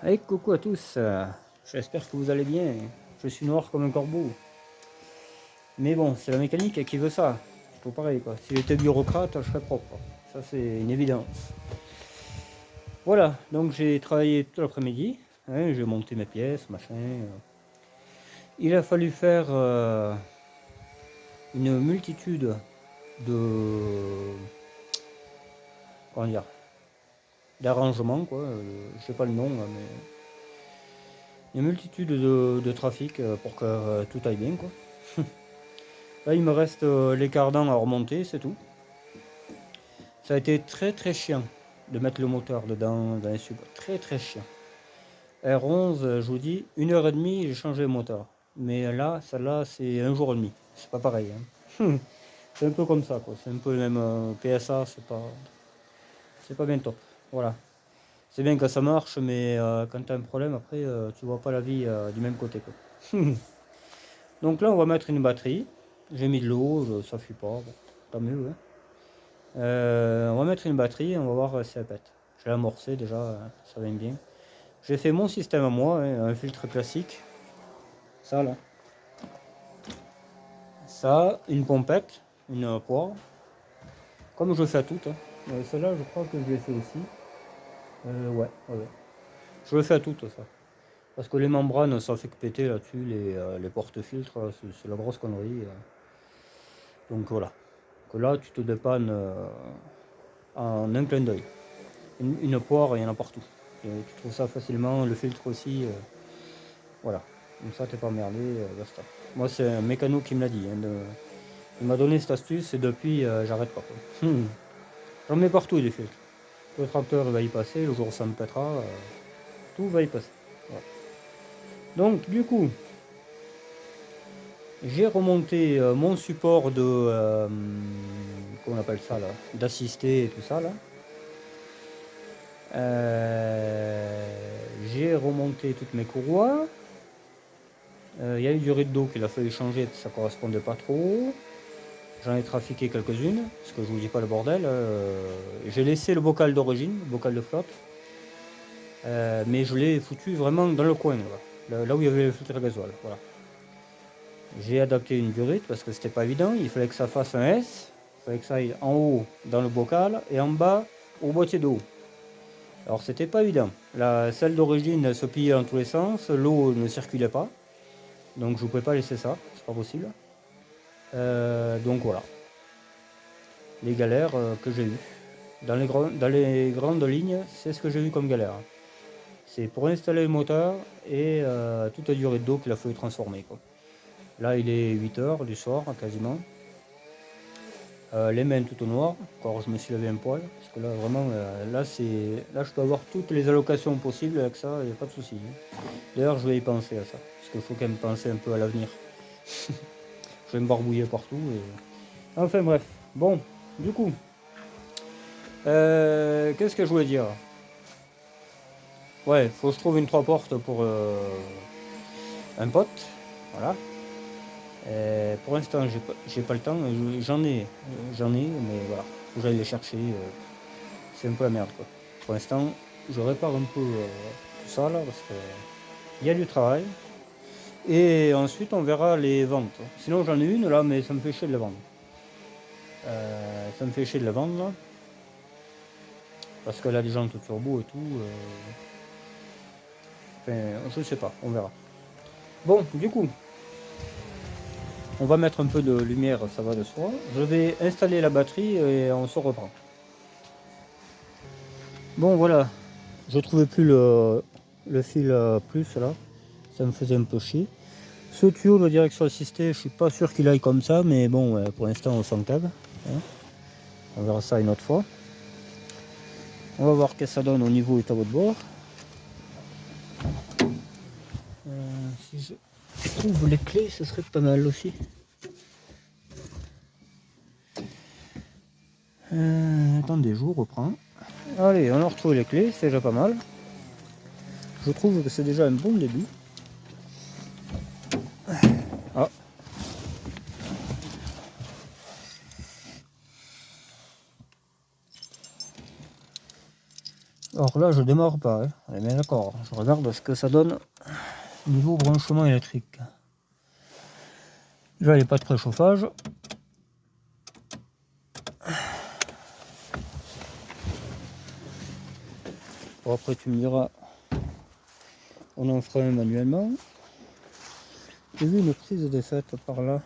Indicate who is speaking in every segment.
Speaker 1: Hey, coucou à tous, j'espère que vous allez bien. Je suis noir comme un corbeau. Mais bon, c'est la mécanique qui veut ça. C'est tout pareil quoi. Si j'étais bureaucrate, je serais propre. Ça c'est une évidence. Voilà, donc j'ai travaillé tout l'après-midi. Hein, j'ai monté mes pièces, machin. Il a fallu faire une multitude de... Comment dire, d'arrangements quoi. Je sais pas le nom là, mais... Une multitude de trafic pour que tout aille bien quoi. Là, il me reste les cardans à remonter, c'est tout. Ça a été très chiant de mettre le moteur dedans dans les sub. Très chiant. R11, je vous dis, 1h30, j'ai changé le moteur. Mais là, celle-là, c'est 1 jour et demi. C'est pas pareil. Hein. C'est un peu comme ça, quoi. C'est un peu le même PSA, c'est pas bien top. Voilà. C'est bien que ça marche, mais quand tu as un problème, après, tu vois pas la vie du même côté, quoi. Donc là, on va mettre une batterie. J'ai mis de l'eau, ça fuit pas. Bon, tant mieux. Hein. On va mettre une batterie, on va voir si elle pète. Je l'ai amorcé déjà, ça va bien. J'ai fait mon système à moi, hein, un filtre classique. Ça là. Ça, une pompette, une poire. Comme je fais à toutes. Hein. Celle-là, je crois que je l'ai fait aussi. Ouais. Je le fais à toutes, ça. Parce que les membranes, ça fait que péter là-dessus, les porte-filtres, c'est la grosse connerie. Donc voilà. Que là, tu te dépannes en un clin d'œil. Une poire, il y en a partout. Et tu trouves ça facilement, le filtre aussi. Voilà. Comme ça, t'es pas emmerdé, basta. Moi, c'est un mécano qui me l'a dit. Hein, il m'a donné cette astuce et depuis, j'arrête pas. J'en mets partout des filtres. Le tracteur va y passer, le jour où ça me pètera, tout va y passer. Voilà. Donc, du coup, j'ai remonté mon support de. Comment on appelle ça là, d'assister et tout ça là. J'ai remonté toutes mes courroies. Il y a eu du rideau qu'il a fallu changer, ça correspondait pas trop. J'en ai trafiqué quelques-unes, parce que je vous dis pas le bordel. J'ai laissé le bocal d'origine, le bocal de flotte, mais je l'ai foutu vraiment dans le coin, là où il y avait le filtre à gasoil. Voilà. J'ai adapté une durite parce que c'était pas évident, il fallait que ça fasse un S, il fallait que ça aille en haut dans le bocal et en bas au boîtier d'eau. Alors c'était pas évident. Celle d'origine se pliait dans tous les sens, l'eau ne circulait pas, donc je ne pouvais pas laisser ça, c'est pas possible. Donc voilà, les galères que j'ai eues. Dans les grandes lignes, c'est ce que j'ai eu comme galère. C'est pour installer le moteur et toute la durée d'eau qu'il a fallu transformer. Quoi. Là, il est 8h du soir, quasiment. Les mains tout au noir. Encore, je me suis lavé un poil. Parce que là, vraiment, là, je peux avoir toutes les allocations possibles avec ça, il n'y a pas de souci. Hein. D'ailleurs, je vais y penser à ça. Parce qu'il faut quand même penser un peu à l'avenir. Je vais me barbouiller partout. Enfin, bref. Bon, du coup. Qu'est-ce que je voulais dire? Ouais, faut que je trouve une 3 portes pour un pote. Voilà. Pour l'instant, j'ai pas le temps. J'en ai, mais voilà. Faut que j'aille les chercher. C'est un peu la merde, quoi. Pour l'instant, je répare un peu tout ça, là, parce que il y a du travail. Et ensuite, on verra les ventes. Sinon, j'en ai une, là, mais ça me fait chier de la vendre. Ça me fait chier de la vendre, là. Parce qu'elle a des jantes turbo et tout. Enfin, je sais pas, on verra. Bon, du coup, on va mettre un peu de lumière, ça va de soi. Je vais installer la batterie et on se reprend. Bon, voilà. Je trouvais plus le fil plus là. Ça me faisait un peu chier. Ce tuyau de direction assistée, je suis pas sûr qu'il aille comme ça, mais bon, pour l'instant on s'en cague. Hein. On verra ça une autre fois. On va voir ce que ça donne au niveau du tableau de bord. Si je trouve les clés, ce serait pas mal aussi. Attendez, je vous reprends. Allez, on a retrouvé les clés, c'est déjà pas mal. Je trouve que c'est déjà un bon début. Ah. Alors, Alors là, je démarre pas, hein. On est bien d'accord. Je regarde ce que ça donne niveau branchement électrique. Déjà, il n'y a pas de préchauffage. Bon, après, tu me diras, on en fera un manuellement. J'ai vu une prise défaite par là.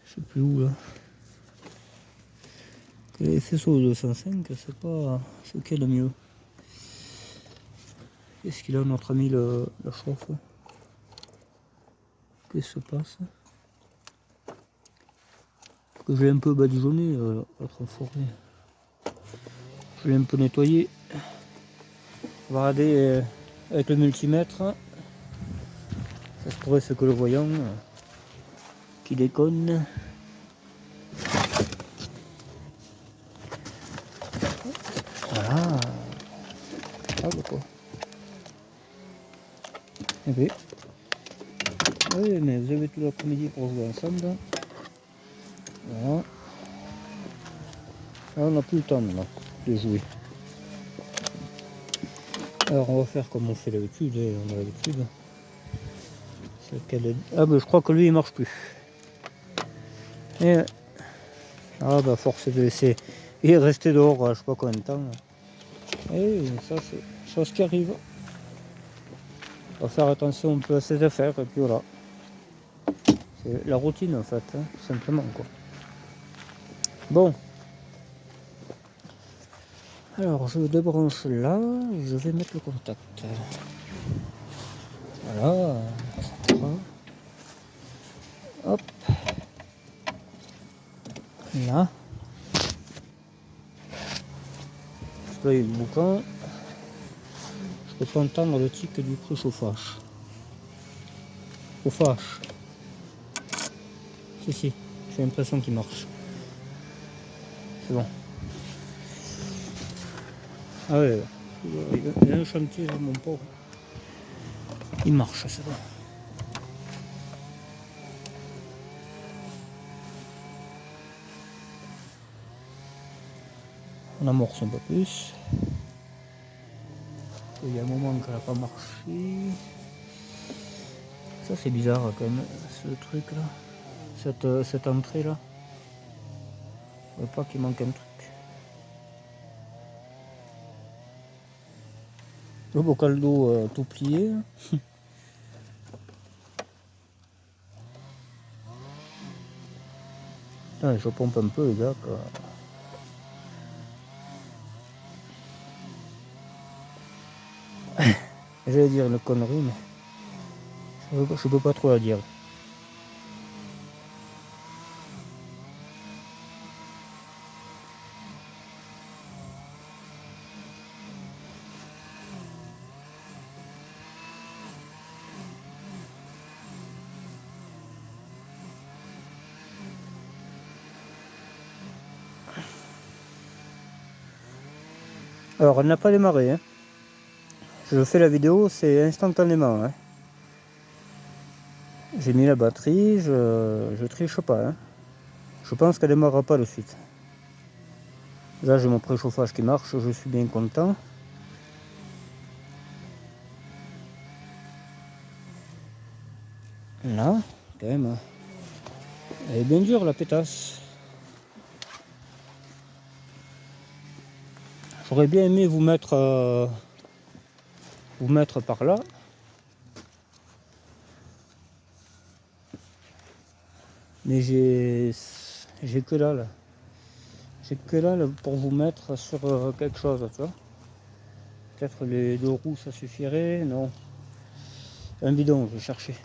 Speaker 1: Je sais plus où là. Les faisceaux 205, c'est pas ce qu'il y a de mieux. Qu'est-ce qu'il a notre ami le chauffe? Qu'est-ce qui se passe? Parce que j'ai un peu badigeonné l'autre forêt. Je l'ai un peu nettoyé. On va regarder avec le multimètre. Ça se pourrait c'est que le voyant qui déconne. Voilà. Ah bah quoi. Eh bien. Oui, mais vous avez tout l'après-midi pour jouer ensemble. Voilà. Là, on n'a plus le temps maintenant de jouer. Alors on va faire comme on fait d'habitude, on a l'habitude. Ah bah je crois que lui il marche plus. Et ah bah force de laisser. Il est resté dehors je sais pas combien de temps. Et ça c'est chose qui arrive. On va faire attention un peu à ses affaires et puis voilà. C'est la routine en fait, hein, tout simplement quoi. Bon. Alors je débranche là, je vais mettre le contact. Voilà. Hop. Là. Là il y a le boucan. Je peux pas entendre le tic du préchauffage. Chauffage. Si, j'ai l'impression qu'il marche. C'est bon. Ah ouais, il y a un chantier là, mon pauvre. Il marche, c'est bon. On amorce un peu plus. Il y a un moment qu'elle n'a pas marché. Ça c'est bizarre quand même, ce truc là. Cette entrée là. Je ne veux pas qu'il manque un truc. Le bocal d'eau tout plié. Ah, je pompe un peu les gars. J'allais dire une connerie mais je peux pas trop la dire. Alors elle n'a pas démarré. Hein. Je fais la vidéo, c'est instantanément. Hein. J'ai mis la batterie, je triche pas. Hein. Je pense qu'elle démarrera pas de suite. Là j'ai mon préchauffage qui marche, je suis bien content. Là, quand même, elle est bien dure la pétasse. J'aurais bien aimé vous mettre par là. Mais j'ai que là. J'ai que là pour vous mettre sur quelque chose, tu vois. Peut-être les 2 roues ça suffirait, non. Un bidon, je vais chercher.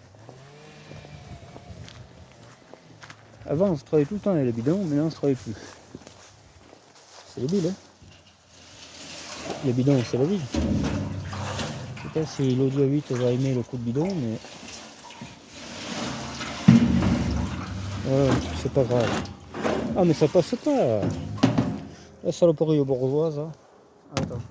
Speaker 1: Avant je travaillais tout le temps avec les bidons, maintenant je travaille plus. C'est débile, hein. Les bidons c'est la vie. Je sais pas si l'Audio 8 va aimer le coup de bidon, mais ouais, c'est pas grave. Ah mais ça passe pas. La saloperie bourgeoise. Hein. Attends.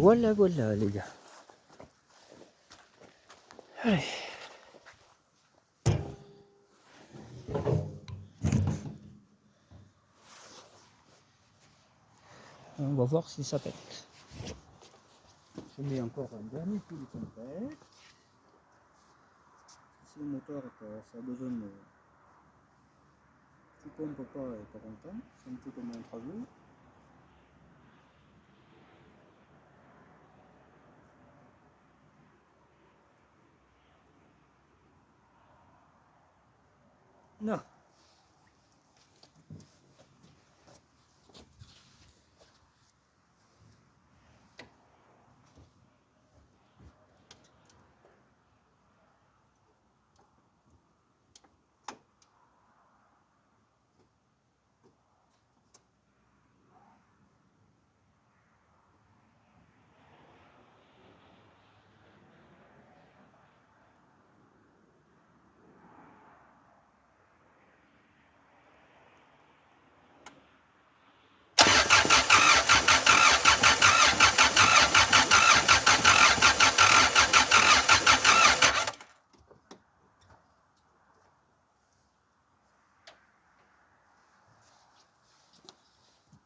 Speaker 1: Voilà, voilà les gars. Allez. On va voir si ça pète. Je mets encore un dernier coup de tempête. Si le moteur ça a besoin de... Tu pompes pas et pas content, c'est un peu comme un travaux. Non.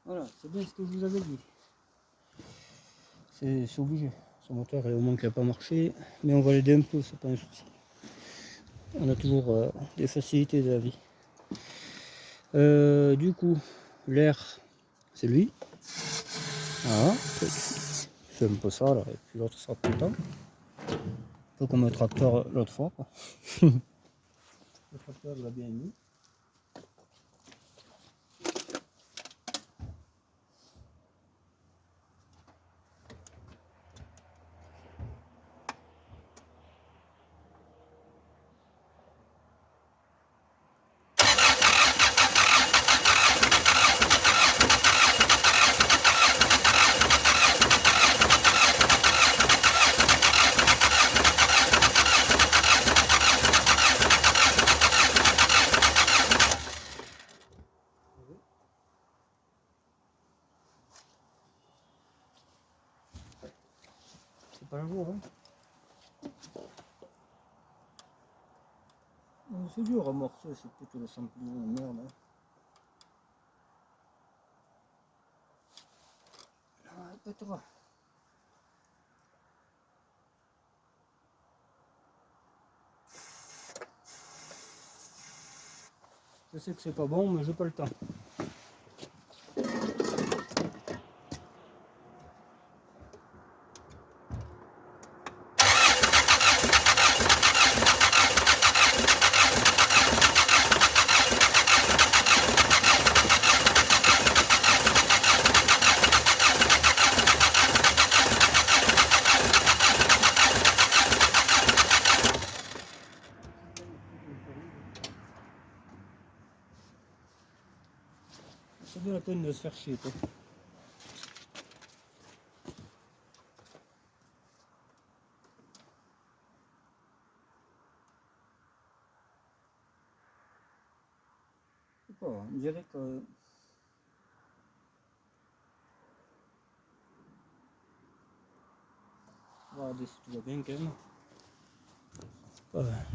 Speaker 1: Voilà, c'est bien ce que je vous avais dit. C'est obligé. Ce moteur, au moins qu'il n'a pas marché, mais on va l'aider un peu, c'est pas un souci. On a toujours des facilités de la vie. Du coup, l'air, c'est lui. Voilà, c'est un peu ça là, et puis l'autre sera content. Un peu comme le tracteur l'autre fois, quoi. Le tracteur l'a bien mis. C'est pas un jour, hein. C'est dur à amorcer, c'est plutôt le champignon de merde. Hein. Ah, peut-être. Je sais que c'est pas bon, mais j'ai pas le temps. C'est de la peine de se faire chier, quoi. Je sais pas, on dirait que... Regardez si tout va bien quand même.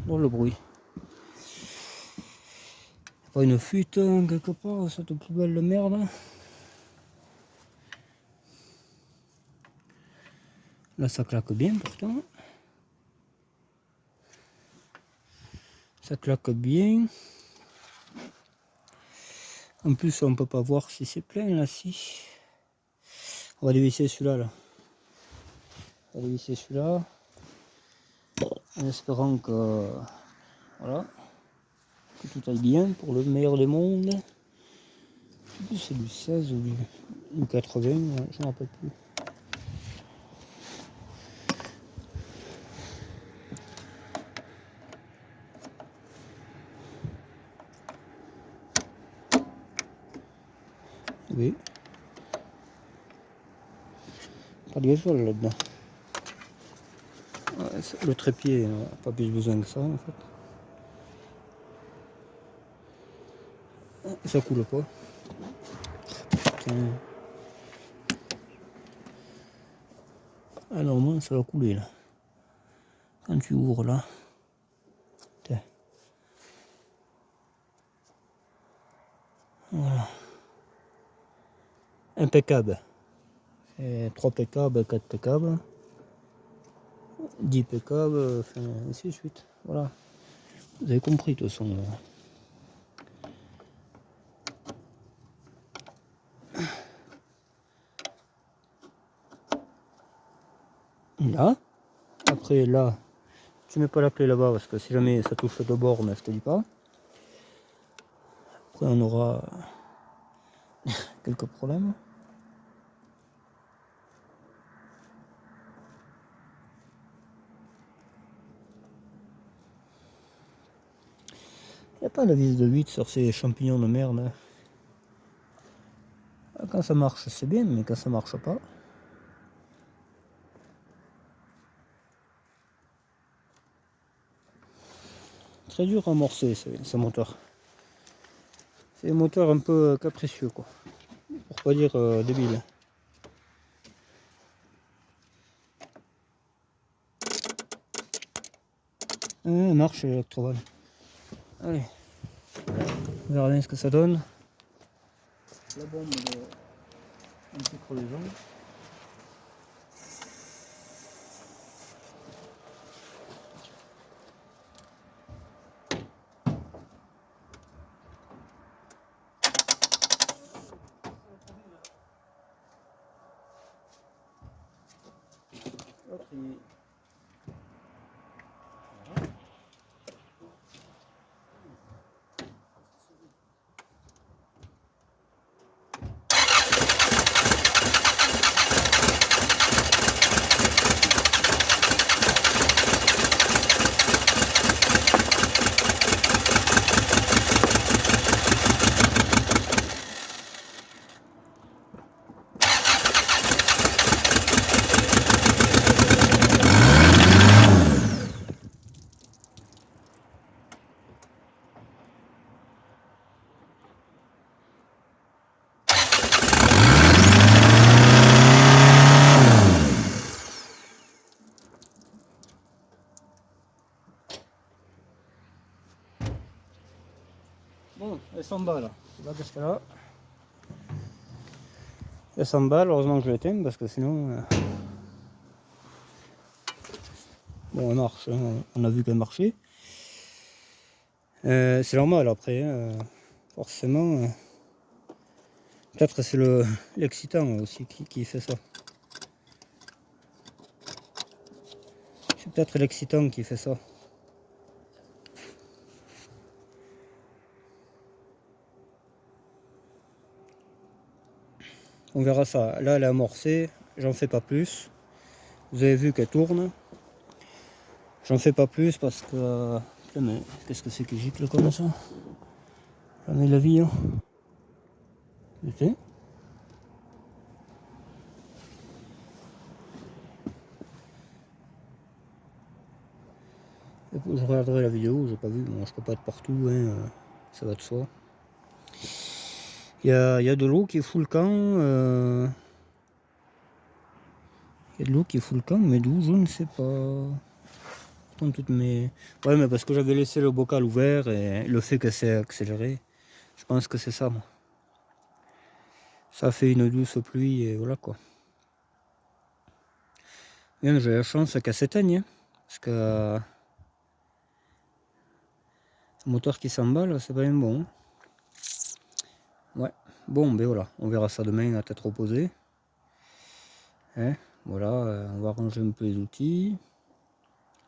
Speaker 1: Dans le bruit. Pas une fuite hein, quelque part, cette poubelle de merde. Là ça claque bien pourtant. Ça claque bien. En plus on peut pas voir si c'est plein là si. On va dévisser celui-là là. On va dévisser celui-là. En espérant que voilà. Que tout aille bien pour le meilleur des mondes. Je sais plus si c'est du 16 ou du 80, je ne me rappelle plus. Oui. Pas de gasoil là-dedans. Ouais, le trépied n'a pas plus besoin que ça en fait. Ça coule pas. Putain. Alors au moins ça va couler là. Quand tu ouvres là. Tiens. Voilà. Impeccable. 3 pécables, 4 pécables, 10 pécables, enfin ainsi de suite. Voilà. Vous avez compris de toute façon. Là. Après là, tu mets pas la clé là-bas parce que si jamais ça touche le bord, mais je te dis pas. Après on aura quelques problèmes. Il n'y a pas la vis de 8 sur ces champignons de merde. Quand ça marche c'est bien, mais quand ça marche pas. Très dur à amorcer ce moteur. C'est un moteur un peu capricieux quoi. Pour pas dire débile. Marche l'électroval. Allez. On verra bien ce que ça donne. La bombe de un petit crevaison. Hop, voilà. Bon, elle s'emballe. Là, parce que là, elle s'emballe. Heureusement que je l'éteins parce que sinon. Bon, elle marche. Hein. On a vu qu'elle marchait. C'est normal après. Forcément. Peut-être c'est l'excitant aussi qui fait ça. C'est peut-être l'excitant qui fait ça. On verra ça. Là, elle est amorcée. J'en fais pas plus. Vous avez vu qu'elle tourne. J'en fais pas plus parce que... mais qu'est-ce que c'est qui gicle comme ça? J'en ai la vie. Hein. Okay. Je regarderai la vidéo, j'ai pas vu. Bon, je peux pas être partout, hein, ça va de soi. Il y a de l'eau qui fout le camp. Il y a de l'eau qui fout le camp, mais d'où je ne sais pas. Pourtant, toutes mes... Ouais, mais parce que j'avais laissé le bocal ouvert et le fait que c'est accéléré, je pense que c'est ça, moi. Ça fait une douce pluie et voilà quoi. Bien, j'ai la chance qu'elle s'éteigne, hein, parce que le moteur qui s'emballe, c'est pas bien bon. Ouais, bon, ben voilà, on verra ça demain à tête reposée. Hein, voilà, on va ranger un peu les outils.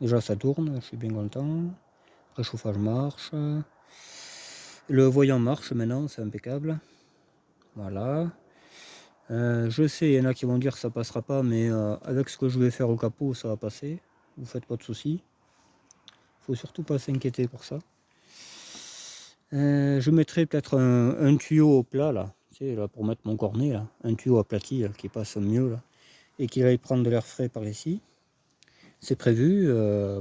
Speaker 1: Déjà ça tourne, je suis bien content. Le réchauffage marche. Le voyant marche maintenant, c'est impeccable. Voilà. Je sais, il y en a qui vont dire que ça passera pas, mais avec ce que je vais faire au capot, ça va passer. Vous faites pas de soucis. Faut surtout pas s'inquiéter pour ça. Je mettrai peut-être un tuyau au plat là, tu sais, là pour mettre mon cornet là, un tuyau aplati là, qui passe mieux là, et qui va prendre de l'air frais par ici. C'est prévu,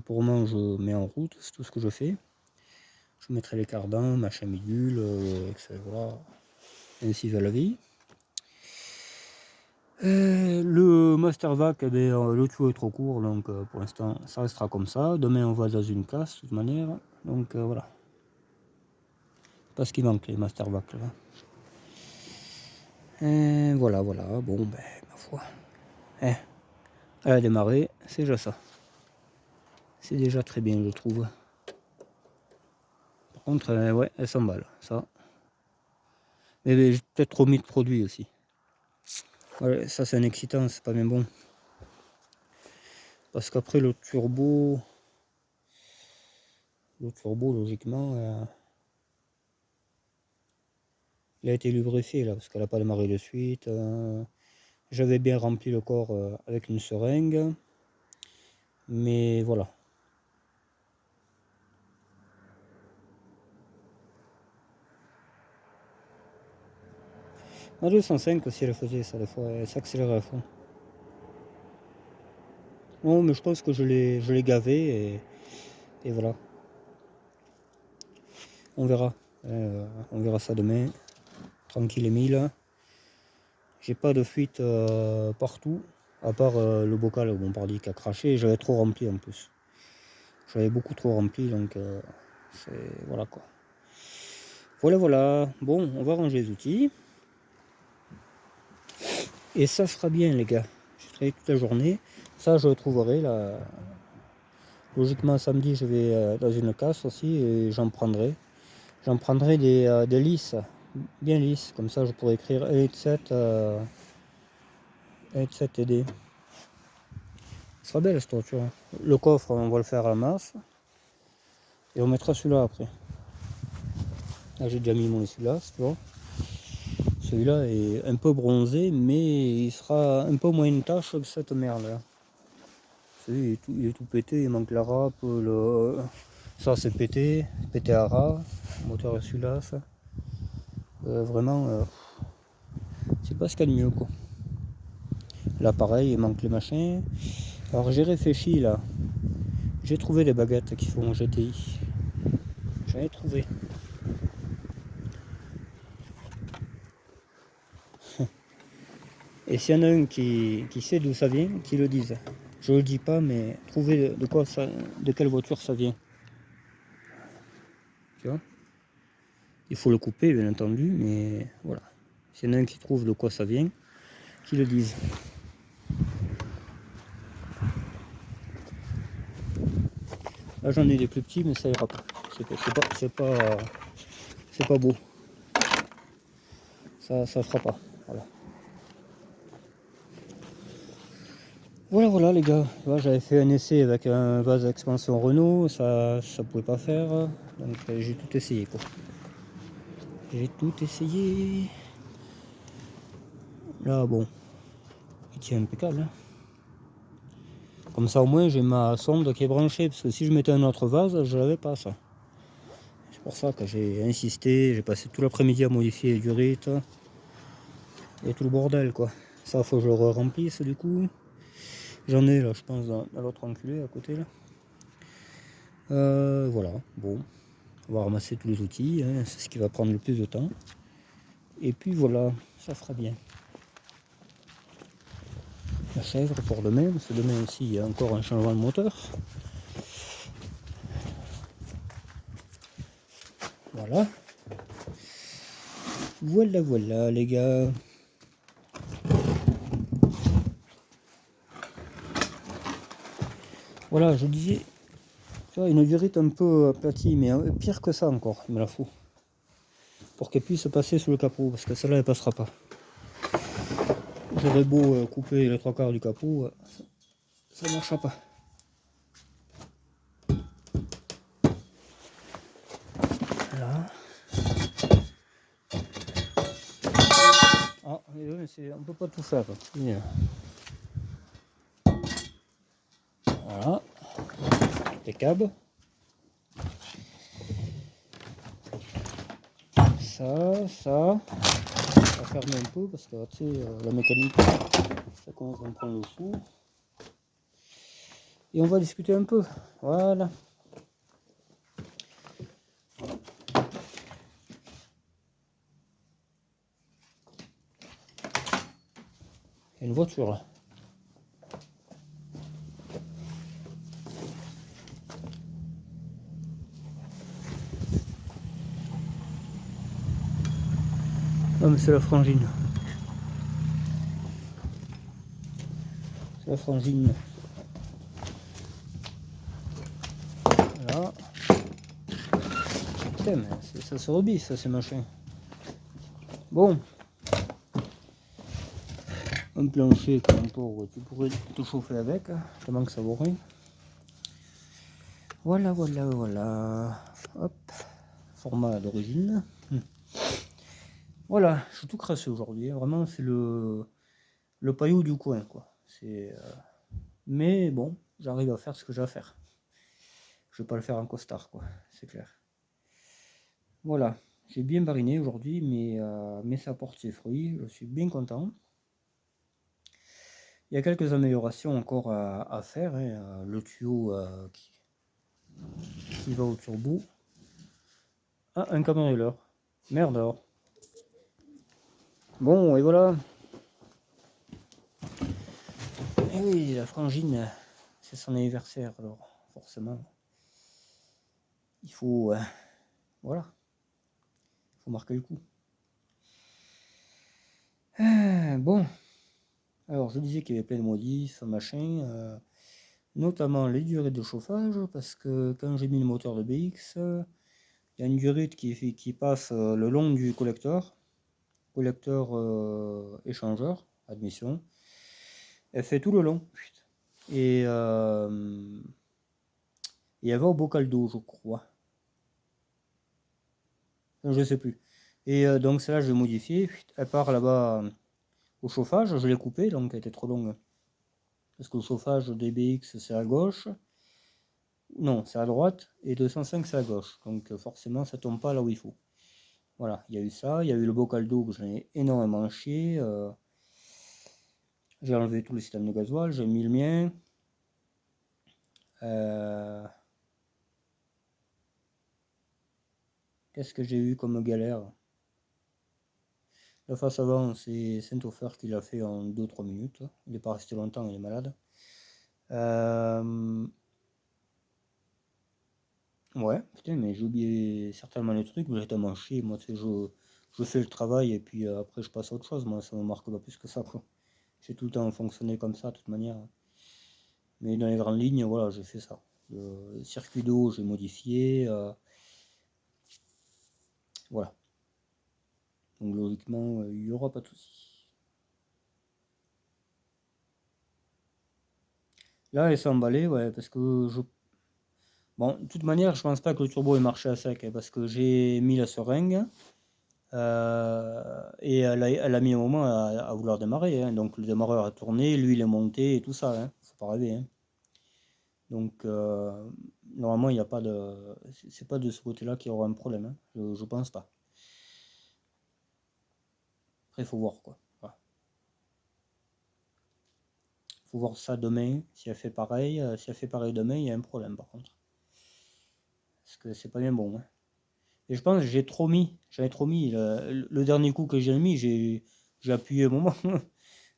Speaker 1: pour le moment je mets en route, c'est tout ce que je fais. Je mettrai les cardans, machin bidule, etc. Voilà. Ainsi va la vie. Le Mastervac, eh ben, le tuyau est trop court, donc pour l'instant ça restera comme ça. Demain on va dans une casse de toute manière, donc voilà. Pas ce qui manque les Mastervac là. Et voilà, bon ben ma foi. Elle a démarré, c'est déjà ça. C'est déjà très bien je trouve. Par contre, ouais, elle s'emballe, ça. Mais j'ai peut-être trop mis de produit aussi. Ouais, ça c'est un excitant, c'est pas bien bon. Parce qu'après le turbo logiquement, il a été lubrifié là, parce qu'elle n'a pas démarré de suite. J'avais bien rempli le corps avec une seringue. Mais voilà. En 205 aussi elle faisait ça des fois, elle s'accélérait à fond. Non mais je pense que je l'ai gavé et voilà. On verra. On verra ça demain. Tranquille Emile. J'ai pas de fuite partout. À part le bocal où mon pardi qui a craché. J'avais trop rempli en plus. J'avais beaucoup trop rempli donc c'est voilà quoi. Voilà. Bon, on va ranger les outils. Et ça fera bien les gars. Je travaille toute la journée. Ça je le trouverai là. Logiquement samedi je vais dans une casse aussi et j'en prendrai. J'en prendrai des lisses. Bien lisses. Comme ça je pourrais écrire Elite 7 TD. Ce sera belle cette voiture. Le coffre on va le faire à la masse. Et on mettra celui-là après. Là j'ai déjà mis mon celui-là, tu vois. Celui-là est un peu bronzé, mais il sera un peu moins une tache que cette merde là. Il est tout pété, il manque la râpe, ça c'est pété à ras. Le moteur est celui-là, ça. Vraiment, c'est pas ce qu'il y a de mieux quoi. Là pareil, il manque les machins. Alors j'ai réfléchi là. J'ai trouvé des baguettes qui font GTI. J'en ai trouvé. Et s'il y en a un qui sait d'où ça vient, qu'il le dise. Je le dis pas, mais trouver de quelle voiture ça vient. Tu vois? Il faut le couper, bien entendu, mais voilà. S'il y en a un qui trouve de quoi ça vient, qu'il le dise. Là j'en ai des plus petits, mais ça ira pas. C'est pas beau. Ça fera pas. Voilà les gars. Là, j'avais fait un essai avec un vase d'expansion Renault, ça pouvait pas faire. Donc j'ai tout essayé quoi. J'ai tout essayé. Là bon, il tient impeccable. Hein. Comme ça au moins j'ai ma sonde qui est branchée, parce que si je mettais un autre vase, je l'avais pas ça. C'est pour ça que j'ai insisté, j'ai passé tout l'après-midi à modifier du rythme. Et tout le bordel quoi. Ça faut que je le remplisse du coup. J'en ai là je pense dans l'autre enculé à côté là. Voilà, bon. On va ramasser tous les outils, hein, c'est ce qui va prendre le plus de temps. Et puis voilà, ça fera bien. La chèvre pour demain, parce que demain aussi il y a encore un changement de moteur. Voilà. Voilà les gars. Voilà, je disais, tu vois, une durite un peu aplatie, mais pire que ça encore, il me la faut. Pour qu'elle puisse passer sous le capot, parce que celle-là elle passera pas. J'aurais beau couper les 3/4 du capot, ça ne marchera pas. Là. Ah, mais on peut pas tout faire. Bien. Voilà. Impeccable. Ça. On va fermer un peu parce que tu sais, la mécanique, ça commence à me prendre le sou. Et on va discuter un peu. Voilà. Il y a une voiture. Ah mais c'est la frangine. C'est la frangine. Voilà. Putain mais ça se rebisse ça ces machins. Bon. Un plancher comme pour tu pourrais te chauffer avec, tellement que ça vaut rien. Voilà. Hop. Format d'origine. Voilà, je suis tout crassé aujourd'hui. Vraiment c'est le paillou du coin quoi. C'est mais bon, j'arrive à faire ce que j'ai à faire. Je vais pas le faire en costard quoi, c'est clair. Voilà, j'ai bien bariné aujourd'hui, mais ça porte ses fruits, je suis bien content. Il y a quelques améliorations encore à faire, hein. Le tuyau qui va au turbo. Ah, un cambrioleur. Merde alors. Bon, et voilà. Et oui, la frangine, c'est son anniversaire, alors forcément. Il faut... voilà. Il faut marquer le coup. Bon. Alors, je disais qu'il y avait plein de modifs, machin, notamment les durées de chauffage, parce que quand j'ai mis le moteur de BX, il y a une durée qui passe le long du collecteur échangeur, admission, elle fait tout le long, et elle va au bocal d'eau, je crois, je sais plus, et donc celle-là je l'ai modifiée, elle part là-bas au chauffage, je l'ai coupée, donc elle était trop longue, parce que le chauffage des BX c'est à gauche, non c'est à droite, et 205 c'est à gauche, donc forcément ça tombe pas là où il faut. Voilà, il y a eu ça, il y a eu le bocal d'eau que j'en ai énormément chié, j'ai enlevé tout le système de gasoil, j'ai mis le mien. Qu'est-ce que j'ai eu comme galère? La face avant, c'est Saint-Ofer qui l'a fait en 2-3 minutes. Il n'est pas resté longtemps, il est malade. Ouais, putain, mais j'ai oublié certainement les trucs, mais j'ai tellement chié. Moi, tu sais, je fais le travail et puis après, je passe à autre chose. Moi, ça me marque pas plus que ça, quoi. J'ai tout le temps fonctionné comme ça, de toute manière. Mais dans les grandes lignes, voilà, j'ai fait ça. Le circuit d'eau, j'ai modifié. Voilà. Donc, logiquement, il n'y aura pas de souci. Là, elle s'est emballée, ouais, parce que bon, de toute manière, je pense pas que le turbo ait marché à sec, parce que j'ai mis la seringue, et elle a mis un moment à vouloir démarrer, hein. Donc le démarreur a tourné, l'huile est montée et tout ça, hein. Faut pas rêver, hein. Donc normalement, il n'y a pas de... C'est pas de ce côté-là qu'il y aura un problème, hein. Je pense pas. Après, il faut voir, quoi. Voilà. Faut voir ça demain, si elle fait pareil. Si elle fait pareil demain, il y a un problème, par contre. Parce que c'est pas bien bon, hein. Et je pense que j'avais trop mis. Le dernier coup que j'ai mis, j'ai appuyé au moment. Le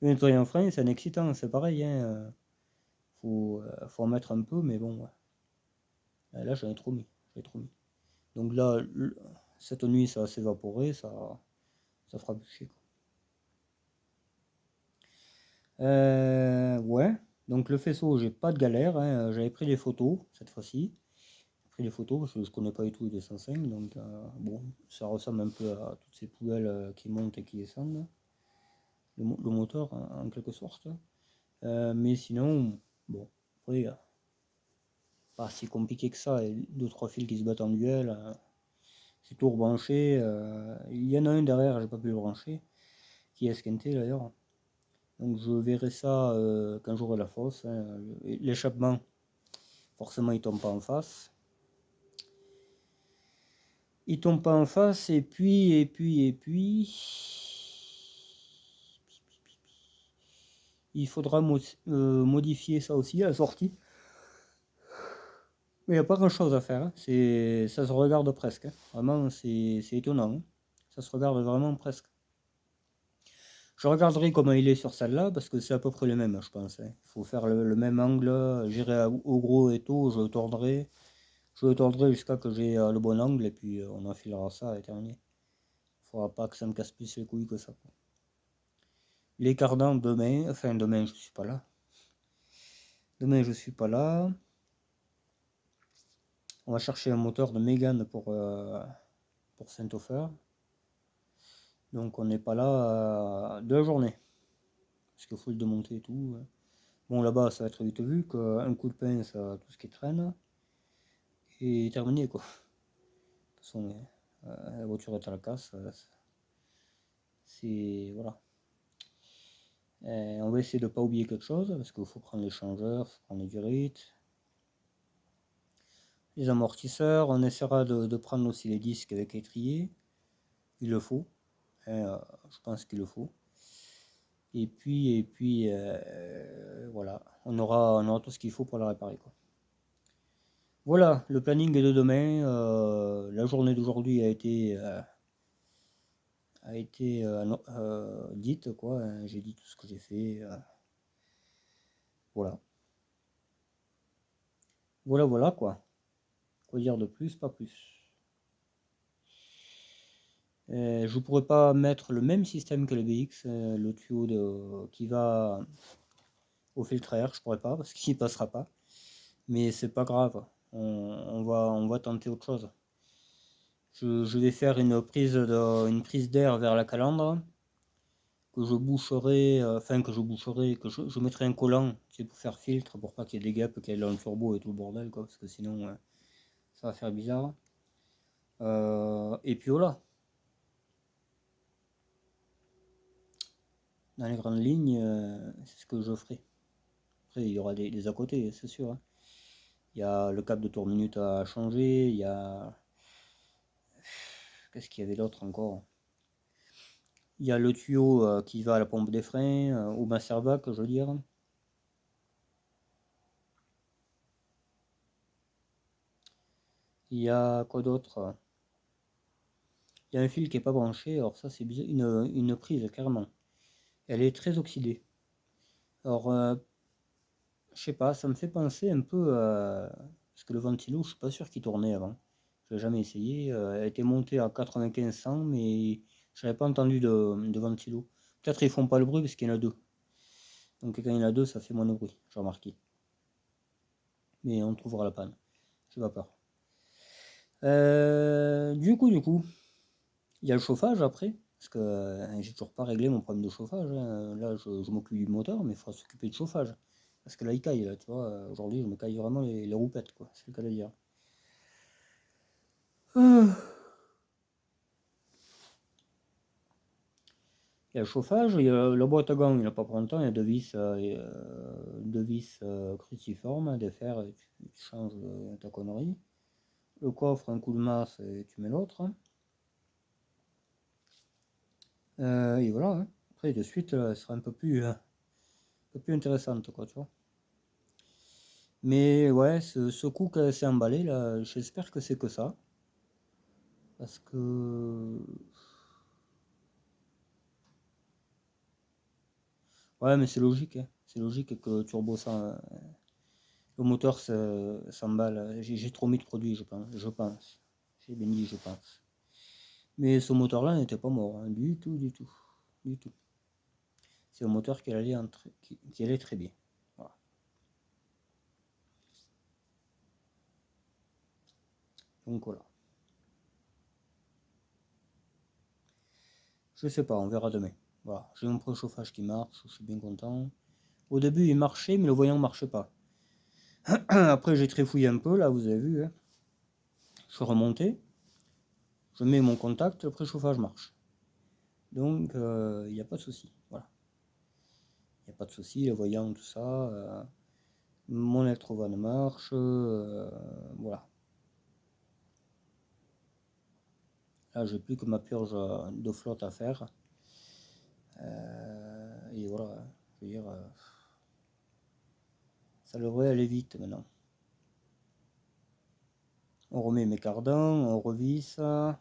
Speaker 1: nettoyer en frein, c'est un excitant, c'est pareil, hein. Faut en mettre un peu, mais bon, ouais. Là, j'en ai trop mis. Donc là, cette nuit, ça va s'évaporer, ça fera bûcher, quoi. Ouais. Donc le faisceau, j'ai pas de galère, hein. J'avais pris des photos cette fois-ci. Pris des photos parce que je connais pas du tout les 205, donc bon, ça ressemble un peu à toutes ces poubelles qui montent et qui descendent. Le moteur en quelque sorte. Mais sinon, bon, après, pas si compliqué que ça. Et 2-3 fils qui se battent en duel, c'est tout rebranché. Il y en a un derrière, j'ai pas pu le brancher, qui est esquinté d'ailleurs. Donc je verrai ça quand j'aurai la fosse, hein. L'échappement, forcément, il tombe pas en face. Il tombe pas en face, et puis. Il faudra modifier ça aussi à la sortie. Mais il n'y a pas grand chose à faire, hein. Ça se regarde presque, hein. Vraiment, c'est étonnant, hein. Ça se regarde vraiment presque. Je regarderai comment il est sur celle-là, parce que c'est à peu près le même, je pense. Il faut faire le même angle, j'irai au gros et tout, je le tordrai jusqu'à que j'ai le bon angle, et puis on enfilera ça et terminé. Il faudra pas que ça me casse plus les couilles que ça, quoi. Les cardans demain, enfin demain je suis pas là. Demain je suis pas là. On va chercher un moteur de Mégane pour Saint-Ofer. Donc on n'est pas là de la journée. Parce qu'il faut le démonter et tout. Bon là-bas ça va être vite vu qu'un coup de pince, tout ce qui traîne. Et terminé quoi. De toute façon, la voiture est à la casse. C'est. Voilà. On va essayer de ne pas oublier quelque chose, parce qu'il faut prendre les changeurs, il faut prendre les durites, les amortisseurs. On essaiera de prendre aussi les disques avec étrier. Il le faut. Je pense qu'il le faut. Et puis voilà, on aura tout ce qu'il faut pour la réparer, quoi. Voilà, le planning est de demain. La journée d'aujourd'hui a été dite, quoi. J'ai dit tout ce que j'ai fait. Voilà. Voilà, quoi. Quoi dire de plus, pas plus. Je ne pourrais pas mettre le même système que le BX, le tuyau qui va au filtre à air, je pourrais pas, parce qu'il passera pas. Mais c'est pas grave, on va tenter autre chose. Je vais faire une prise d'air vers la calandre, que je boucherai, que je mettrai un collant, c'est pour faire filtre, pour pas qu'il y ait des gaps, qu'il y ait dans le turbo et tout le bordel, quoi, parce que sinon ça va faire bizarre. Et puis voilà. Dans les grandes lignes, c'est ce que je ferai. Après, il y aura des à côté, c'est sûr, hein. Il y a le câble de tour minute à changer, il y a. Qu'est-ce qu'il y avait d'autre encore? Il y a le tuyau qui va à la pompe des freins, au Maservac, je veux dire. Il y a quoi d'autre? Il y a un fil qui n'est pas branché, alors ça c'est bizarre, une prise carrément. Elle est très oxydée. Alors, je sais pas, ça me fait penser un peu parce que le ventilo, je suis pas sûr qu'il tournait avant. Je l'ai jamais essayé. Elle était montée à 95-100, mais je n'avais pas entendu de ventilo. Peut-être ils font pas le bruit parce qu'il y en a deux. Donc quand il y en a deux, ça fait moins de bruit, j'ai remarqué. Mais on trouvera la panne. J'ai pas peur. Du coup, il y a le chauffage après. Parce que j'ai toujours pas réglé mon problème de chauffage, hein. Là, je m'occupe du moteur, mais il faudra s'occuper du chauffage. Parce que là, il caille, là, tu vois. Aujourd'hui, je me caille vraiment les roupettes, quoi. C'est le cas de dire. Il y a le chauffage, il y a la boîte à gants, il n'y a pas pour longtemps, il y a deux vis cruciformes, des fers, et tu changes ta connerie. Le coffre, un coup de masse, et tu mets l'autre. Et voilà, hein. Après, de suite, elle sera un peu plus intéressante, quoi, tu vois. Mais ouais, ce coup qu'elle s'est emballé, là, j'espère que c'est que ça. Parce que. Ouais, mais c'est logique, hein. C'est logique que Turbo le moteur s'emballe. J'ai trop mis de produits, je pense. J'ai bien dit, je pense. Mais ce moteur-là n'était pas mort, hein, du tout, du tout. Du tout. C'est un moteur qui allait très bien. Voilà. Donc voilà. Je sais pas, on verra demain. Voilà. J'ai mon préchauffage qui marche, je suis bien content. Au début, il marchait, mais le voyant ne marchait pas. Après, j'ai trifouillé un peu, là, vous avez vu, hein. Je suis remonté, je mets mon contact, le préchauffage marche. Donc, il n'y a pas de souci. Voilà. Il n'y a pas de souci, le voyant, tout ça. Mon électrovan marche. Voilà. Là, j'ai plus que ma purge de flotte à faire. Et voilà. Je veux dire, ça devrait aller vite maintenant. On remet mes cardans, on revisse, on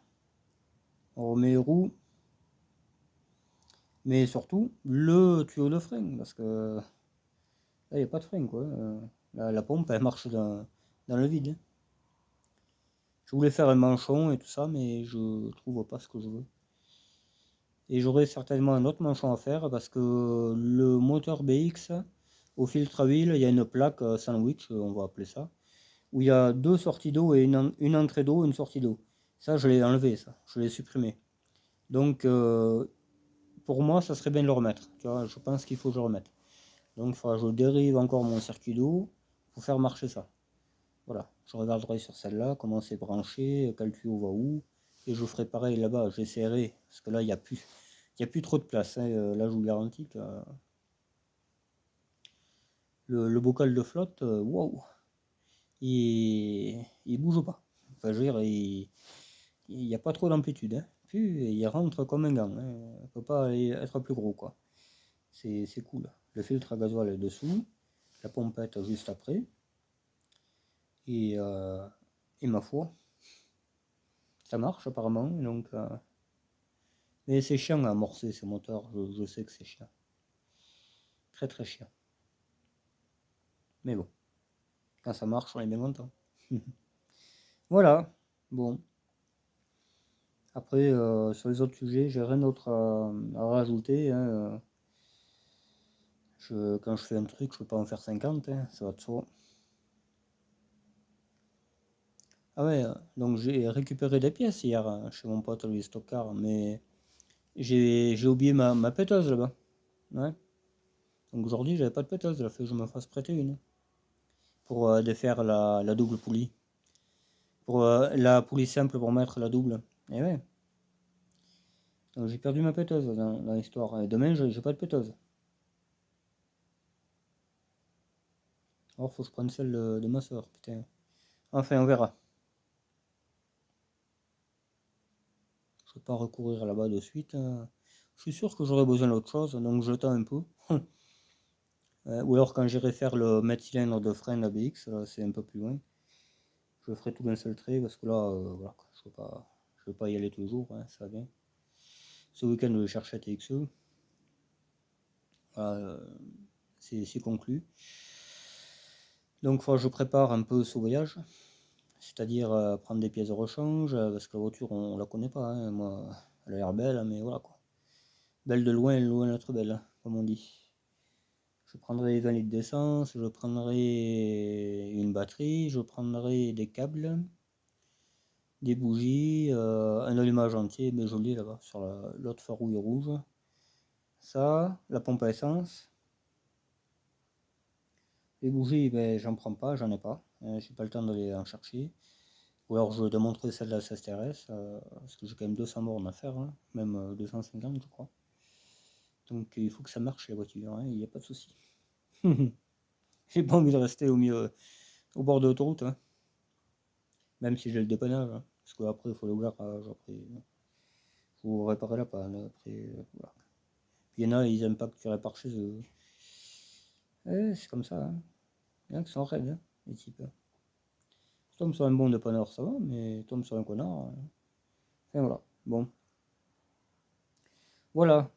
Speaker 1: remet les roues. Mais surtout, le tuyau de frein, parce que là, il n'y a pas de frein, quoi. La pompe, elle marche dans le vide. Je voulais faire un manchon et tout ça, mais je trouve pas ce que je veux. Et j'aurai certainement un autre manchon à faire, parce que le moteur BX, au filtre à huile, il y a une plaque sandwich, on va appeler ça, où il y a deux sorties d'eau et une entrée d'eau et une sortie d'eau. Ça, je l'ai enlevé, ça. Je l'ai supprimé. Donc, pour moi, ça serait bien de le remettre. Tu vois, je pense qu'il faut que je le remette. Donc, il faudra que je dérive encore mon circuit d'eau pour faire marcher ça. Voilà, je regarderai sur celle-là, comment c'est branché, quel tuyau va où. Et je ferai pareil là-bas, j'essaierai. Parce que là, il y a plus trop de place, hein. Là, je vous garantis que le bocal de flotte, waouh, il bouge pas. Enfin, je veux dire, il n'y a pas trop d'amplitude, hein. Puis il rentre comme un gant, hein. Il ne peut pas être plus gros, quoi. C'est cool. Le filtre à gasoil est dessous, la pompette juste après. Et, euh, et ma foi, ça marche apparemment. Donc, mais c'est chiant à amorcer ce moteur, je sais que c'est chiant. Très très chiant. Mais bon, quand ça marche, on est bien content. Voilà, bon. Après, sur les autres sujets, j'ai rien d'autre à rajouter, hein. Quand je fais un truc, je peux pas en faire 50, hein, ça va de soi. Ah ouais, donc j'ai récupéré des pièces hier chez mon pote, lui, stockard, mais j'ai oublié ma péteuse là-bas. Ouais. Donc aujourd'hui, j'avais pas de péteuse, il a fallu que je me fasse prêter une pour défaire la double poulie. Pour la poulie simple pour mettre la double. Et ouais. Donc j'ai perdu ma péteuse dans l'histoire. Et demain, j'ai pas de péteuse. Alors faut que je prenne celle de ma soeur, putain. Enfin, on verra. Je vais pas recourir là-bas de suite. Je suis sûr que j'aurai besoin d'autre chose, donc j'attends un peu. Ou alors quand j'irai faire le mètre cylindre de frein ABX, là c'est un peu plus loin. Je ferai tout d'un seul trait parce que là, voilà, je veux pas y aller tous les jours, hein, ça va bien. Ce week-end, je vais chercher à TXE. Voilà, c'est conclu. Donc, je prépare un peu ce voyage, c'est-à-dire prendre des pièces de rechange, parce que la voiture, on la connaît pas, hein. Moi, elle a l'air belle, mais voilà quoi. Belle de loin, loin d'être belle, hein, comme on dit. Je prendrai 20 litres d'essence, je prendrai une batterie, je prendrai des câbles, des bougies, un allumage entier, mais joli là-bas, sur l'autre farouille rouge. Ça, la pompe à essence. Les bougies, ben, j'en prends pas, j'en ai pas. J'ai pas le temps d'aller en chercher. Ou alors je démontrer celle de la CSTRS, parce que j'ai quand même 200 bornes à faire, hein, même 250 je crois. Donc il faut que ça marche la voiture, hein, il n'y a pas de souci. J'ai pas envie de rester au bord de l'autoroute, hein, même si j'ai le dépannage, hein, parce qu'après il faut le garage, après il faut réparer la panne, après voilà. Puis il y en a, ils aiment pas que tu répares chez eux. C'est comme ça, hein. Il y en a qui sont raides, hein, les types. Tu tombes sur un bon dépanneur, ça va, mais tu tombes sur un connard. Enfin voilà, bon. Voilà,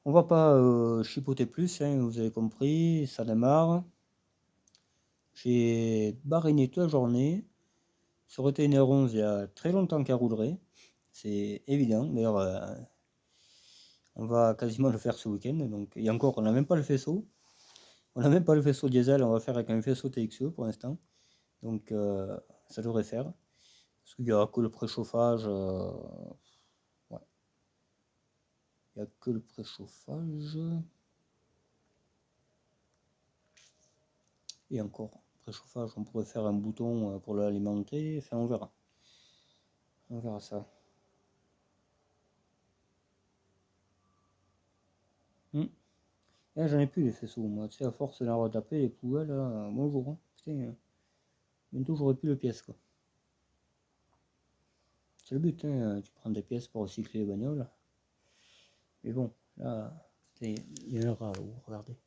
Speaker 1: on va pas chipoter plus, hein, vous avez compris, ça démarre. J'ai baréné toute la journée. Ça aurait été une R11 il y a très longtemps qu'elle roulerait, c'est évident. D'ailleurs, on va quasiment le faire ce week-end. Donc, et encore, on n'a même pas le faisceau. On n'a même pas le faisceau diesel, on va faire avec un faisceau TXE pour l'instant. Donc, ça devrait faire. Parce qu'il n'y a que le préchauffage. Ouais, il n'y a que le préchauffage. Et encore, préchauffage, on pourrait faire un bouton pour l'alimenter. Enfin, on verra. On verra ça. J'en ai plus les faisceaux, moi. Tu sais, à force d'en retaper les poubelles, là, bonjour, hein. Putain, bientôt j'aurai plus de pièces, quoi. C'est le but, hein. Tu prends des pièces pour recycler les bagnoles. Mais bon, là, il y a un rat là-haut, regardez.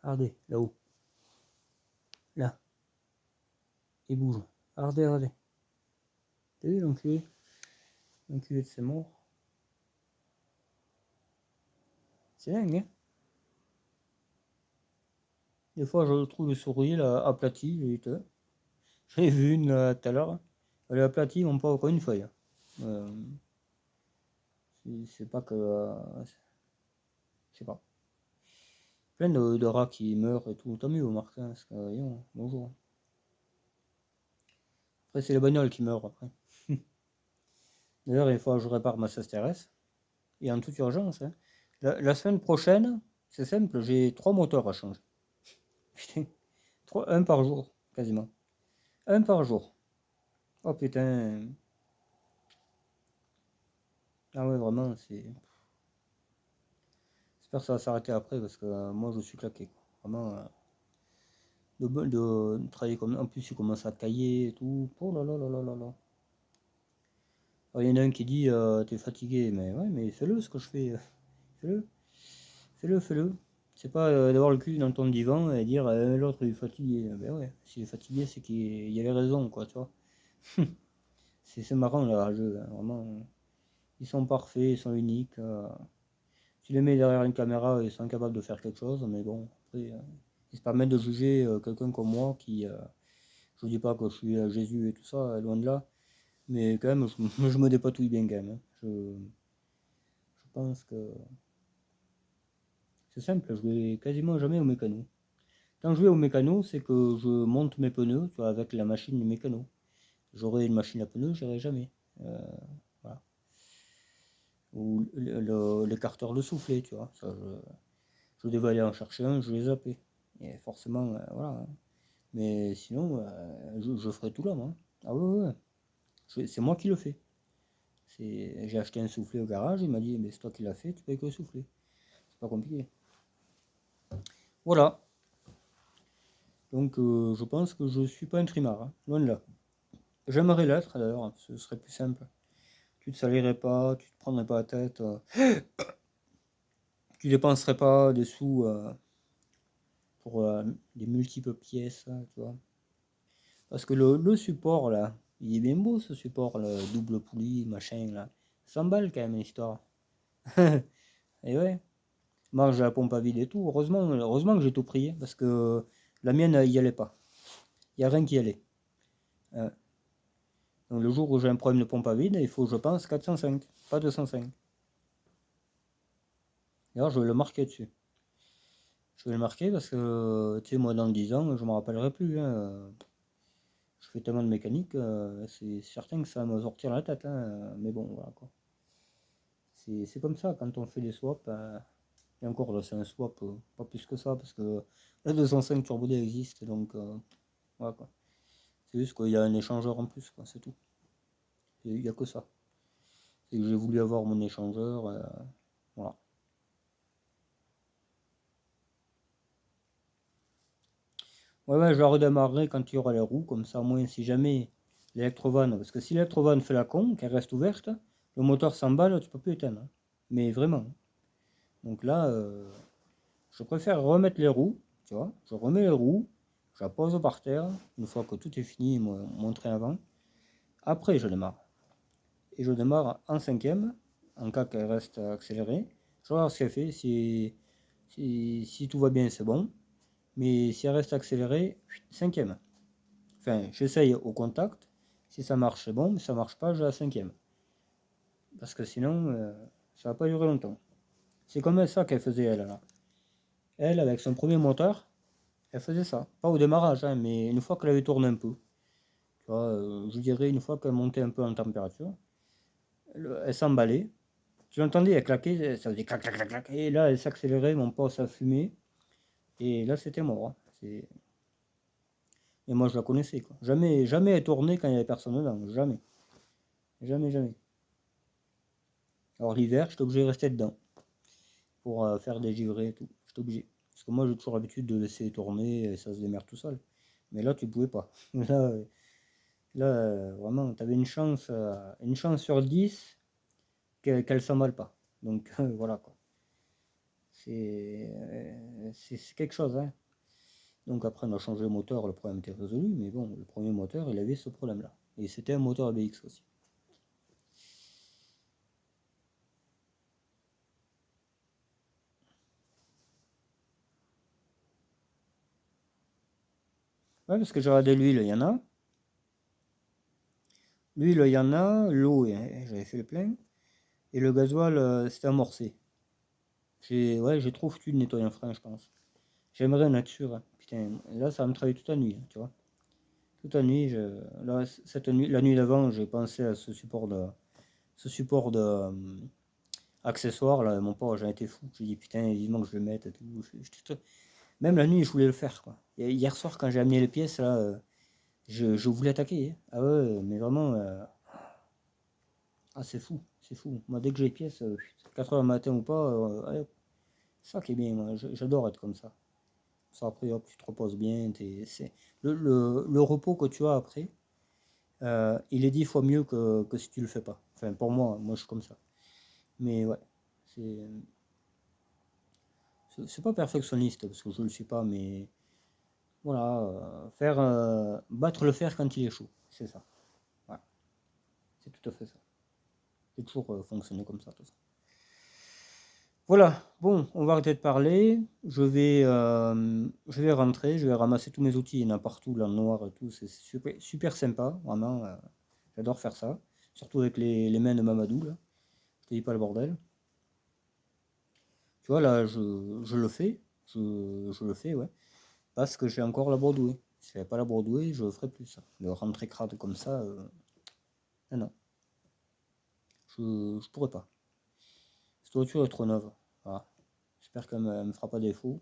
Speaker 1: Regardez, là-haut. Là, il bouge. Regardez, regardez. T'as vu l'enculé? Un cuvette, c'est mort. C'est dingue, hein. Des fois, je trouve le souris là, aplati. J'en ai vu une tout à l'heure. Elle est aplatie, même pas encore une feuille. C'est pas que. Je sais pas. Plein de rats qui meurent et tout. Tant mieux, Marc. Hein, parce que, bonjour. Après, c'est les bagnoles qui meurent après. D'ailleurs, il faut que je répare ma CSTRS. Et en toute urgence. Hein. La semaine prochaine, c'est simple, j'ai 3 moteurs à changer. Putain. Un par jour, quasiment. Un par jour. Oh putain. Ah ouais, vraiment, c'est. J'espère que ça va s'arrêter après parce que moi je suis claqué. Quoi. Vraiment, de travailler comme. En plus, il commence à tailler et tout. Oh là là là là là là. Alors, il y en a un qui dit t'es fatigué, mais ouais, mais fais-le ce que je fais. Fais-le. Fais-le, fais-le. C'est pas d'avoir le cul dans ton divan et dire l'autre il est fatigué. Ben ouais, s'il est fatigué, c'est qu'il y avait raison, quoi, tu vois. C'est marrant les rageux, hein, vraiment. Ils sont parfaits, ils sont uniques. Tu les mets derrière une caméra, ils sont incapables de faire quelque chose, mais bon, après, ils se permettent de juger quelqu'un comme moi qui. Je dis pas que je suis Jésus et tout ça, loin de là, mais quand même, je me dépatouille bien quand même. Hein. Je pense que c'est simple, je vais quasiment jamais au mécano. Quand je vais au mécano, c'est que je monte mes pneus, tu vois, avec la machine du mécano. J'aurai une machine à pneus, j'irai jamais. Euh, voilà. Ou l'écarteur de soufflet, tu vois. Ça, je devais aller en chercher un, je l'ai zappé. Et forcément, voilà. Hein. Mais sinon, je ferai tout là, moi. Ah ouais, ouais. C'est moi qui le fais. J'ai acheté un soufflet au garage, il m'a dit, mais c'est toi qui l'as fait, tu payes que le soufflet. C'est pas compliqué. Voilà. Donc, je pense que je suis pas un trimard, hein. Loin de là. J'aimerais l'être d'ailleurs, hein, ce serait plus simple. Tu te salirais pas, tu te prendrais pas la tête, tu dépenserais pas des sous pour des multiples pièces, hein, tu vois. Parce que le support là, il est bien beau ce support, le double poulie, machin là. 100 balles quand même l'histoire. Et ouais, moi j'ai la pompe à vide et tout. Heureusement que j'ai tout prié parce que la mienne y allait pas. Il n'y a rien qui y allait. Euh, donc le jour où j'ai un problème de pompe à vide, il faut je pense 405, pas 205. D'ailleurs je vais le marquer dessus. Je vais le marquer parce que tu sais moi dans 10 ans je me rappellerai plus. Hein. Je fais tellement de mécanique, c'est certain que ça va me sortir la tête. Hein. Mais bon voilà quoi. C'est comme ça quand on fait des swaps. Et encore là c'est un swap, pas plus que ça parce que la 205 Turbo D existe donc voilà quoi. C'est juste qu'il y a un échangeur en plus quoi, c'est tout. Il n'y a que ça. C'est que j'ai voulu avoir mon échangeur, voilà. Ouais, ouais, je la redémarrerai quand il y aura les roues, comme ça, au moins, si jamais l'électrovanne, parce que si l'électrovanne fait la con, qu'elle reste ouverte, le moteur s'emballe, tu peux plus éteindre. Hein. Mais vraiment. Donc là, je préfère remettre les roues, tu vois. Je remets les roues, je la pose par terre, une fois que tout est fini, mon train avant. Après, je démarre. Et je démarre en cinquième, en cas qu'elle reste accélérée. Je regarde ce qu'elle fait, si tout va bien, c'est bon. Mais si elle reste accélérée, cinquième. Enfin, j'essaye au contact. Si ça marche, c'est bon. Mais si ça marche pas, j'ai la cinquième. Parce que sinon, ça va pas durer longtemps. C'est comme ça qu'elle faisait, elle, là. Elle, avec son premier moteur, elle faisait ça. Pas au démarrage, hein, mais une fois qu'elle avait tourné un peu. Tu vois, je dirais une fois qu'elle montait un peu en température, elle s'emballait. Tu l'entendais, elle claquait, ça faisait clac, clac, clac, clac. Et là, elle s'accélérait, mon poste a fumé. Et là, c'était mort. Hein. Et moi, je la connaissais, quoi. Jamais, jamais elle tournait quand il n'y avait personne dedans. Jamais. Jamais, jamais. Alors l'hiver, j'étais obligé de rester dedans pour faire des givrés et tout. J'étais obligé. Parce que moi, j'ai toujours l'habitude de laisser tourner et ça se démerde tout seul. Mais là, tu pouvais pas. Là, vraiment, tu avais une chance sur 10 qu'elle s'emballe pas. Donc voilà quoi. C'est quelque chose. Hein. Donc après, on a changé le moteur, le problème était résolu. Mais bon, le premier moteur, il avait ce problème-là. Et c'était un moteur ABX aussi. Ouais, parce que j'ai regardé l'huile, il y en a. L'huile, il y en a. L'eau, j'avais fait le plein. Et le gasoil, c'était amorcé. J'ai trop foutu de nettoyer un frein, je pense. J'aimerais en être sûr, hein. Putain, là, ça va me travailler toute la nuit, tu vois. Toute la nuit, là, cette nuit, la nuit d'avant, j'ai pensé à ce support de accessoire, là, mon pauvre, j'ai été fou. J'ai dit, putain, évidemment que je le mette et tout. Même la nuit, je voulais le faire, quoi. Et hier soir, quand j'ai amené les pièces, là, je voulais attaquer, hein. Ah ouais, mais vraiment, ah, c'est fou, c'est fou. Moi, dès que j'ai les pièces, 4 heures du matin ou pas, ouais, c'est ça qui est bien, moi. J'adore être comme ça. Ça, après, hop, tu te reposes bien. Le repos que tu as après, il est 10 fois mieux que si tu le fais pas. Enfin, pour moi, je suis comme ça. Mais ouais, c'est c'est pas perfectionniste, parce que je le suis pas, mais voilà, battre le fer quand il est chaud, c'est ça. Voilà, c'est tout à fait ça. J'ai toujours fonctionné comme ça, tout ça. Voilà, bon, on va arrêter de parler. Je vais rentrer, je vais ramasser tous mes outils, il y en a partout, là, noir et tout, c'est super, super sympa, vraiment. J'adore faire ça, surtout avec les mains de Mamadou, là. Je te dis pas le bordel. Tu vois, là, je le fais, je le fais, ouais, parce que j'ai encore la bordouée. Si j'avais pas la bordouée, je le ferais plus, ça. De rentrer crade comme ça, non, non, je pourrais pas. Cette voiture est trop neuve, voilà. J'espère qu'elle me fera pas défaut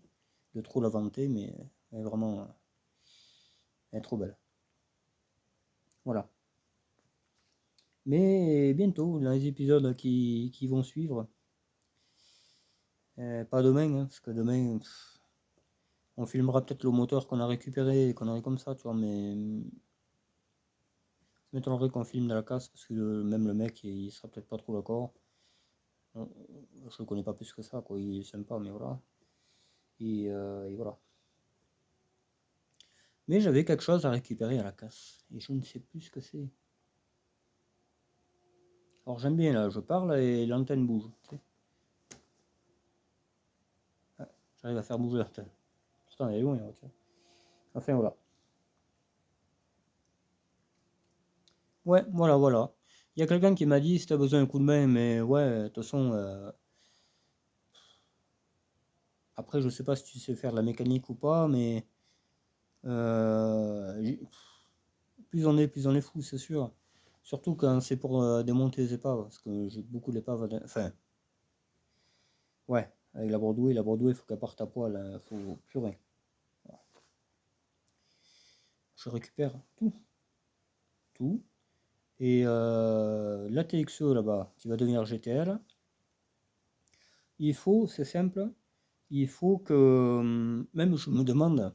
Speaker 1: de trop la vanter, mais elle est vraiment, elle est trop belle. Voilà. Mais bientôt, dans les épisodes qui vont suivre, pas demain, hein, parce que demain, on filmera peut-être le moteur qu'on a récupéré, qu'on aurait comme ça, tu vois, mais ça m'étonnerait qu'on filme de la casse, parce que même le mec, il sera peut-être pas trop d'accord. Je le connais pas plus que ça, quoi, il est sympa, mais voilà. Et voilà. Mais j'avais quelque chose à récupérer à la casse, et je ne sais plus ce que c'est. Alors j'aime bien, là, je parle et l'antenne bouge, tu sais. Ouais, j'arrive à faire bouger l'antenne. Pourtant, elle est loin, hein, tu vois. Enfin, voilà. Ouais, voilà, voilà. Il y a quelqu'un qui m'a dit si t'as besoin d'un coup de main, mais ouais, de toute façon, après, je sais pas si tu sais faire de la mécanique ou pas, mais euh, plus on est fou, c'est sûr. Surtout quand c'est pour démonter les épaves, parce que j'ai beaucoup d'épaves. Enfin, ouais, avec la Broadway, il faut qu'elle parte à poil, hein, faut plus rien. Je récupère tout, tout. Et la TXE là-bas, qui va devenir GTL, c'est simple, il faut que, même je me demande,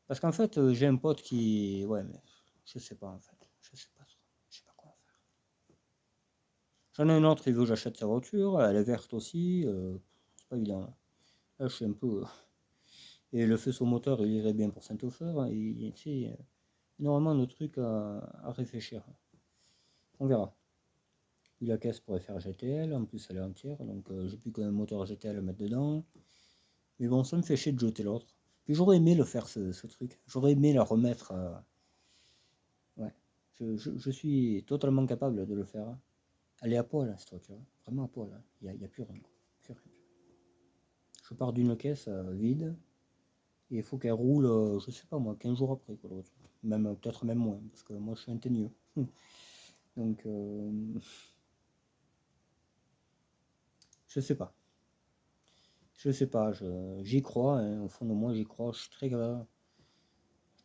Speaker 1: parce qu'en fait, j'ai un pote qui, ouais, mais je sais pas en fait, je sais pas trop, je sais pas quoi faire. J'en ai un autre, il veut que j'achète sa voiture, elle est verte aussi, c'est pas évident. Là, je suis un peu, et le faisceau moteur, il irait bien pour Saint-Ofer, et tu sais, énormément de trucs à réfléchir. On verra. Puis la caisse pourrait faire GTL, en plus elle est entière, donc j'ai plus qu'un moteur GTL à mettre dedans. Mais bon, ça me fait chier de jeter l'autre. Puis j'aurais aimé le faire ce truc. J'aurais aimé la remettre. Ouais. Je suis totalement capable de le faire. Elle est à poil, cette voiture. Vraiment à poil. Il y a plus rien. Plus rien. Je pars d'une caisse vide. Et il faut qu'elle roule, je sais pas moi, 15 jours après, quoi, la voiture. Même, peut-être même moins, parce que moi je suis un teigneux. Donc, je sais pas. Je sais pas, j'y crois, hein, au fond de moi j'y crois, je suis très capable,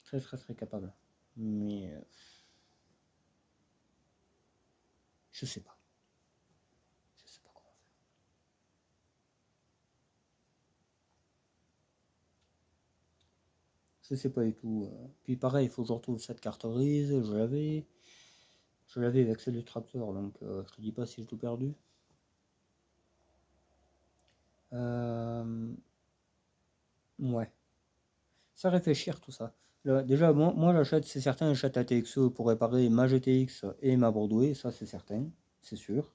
Speaker 1: très très très capable. Mais je sais pas, je sais pas comment faire. Je sais pas du tout. Puis pareil, il faut que je retrouve cette carte grise, je l'avais avec celle du tracteur, donc je te dis pas si j'ai tout perdu. Euh, ouais, ça réfléchir tout ça. Déjà, moi j'achète, c'est certain, j'achète la TXE pour réparer ma GTX et ma Bordeaux, ça c'est certain, c'est sûr.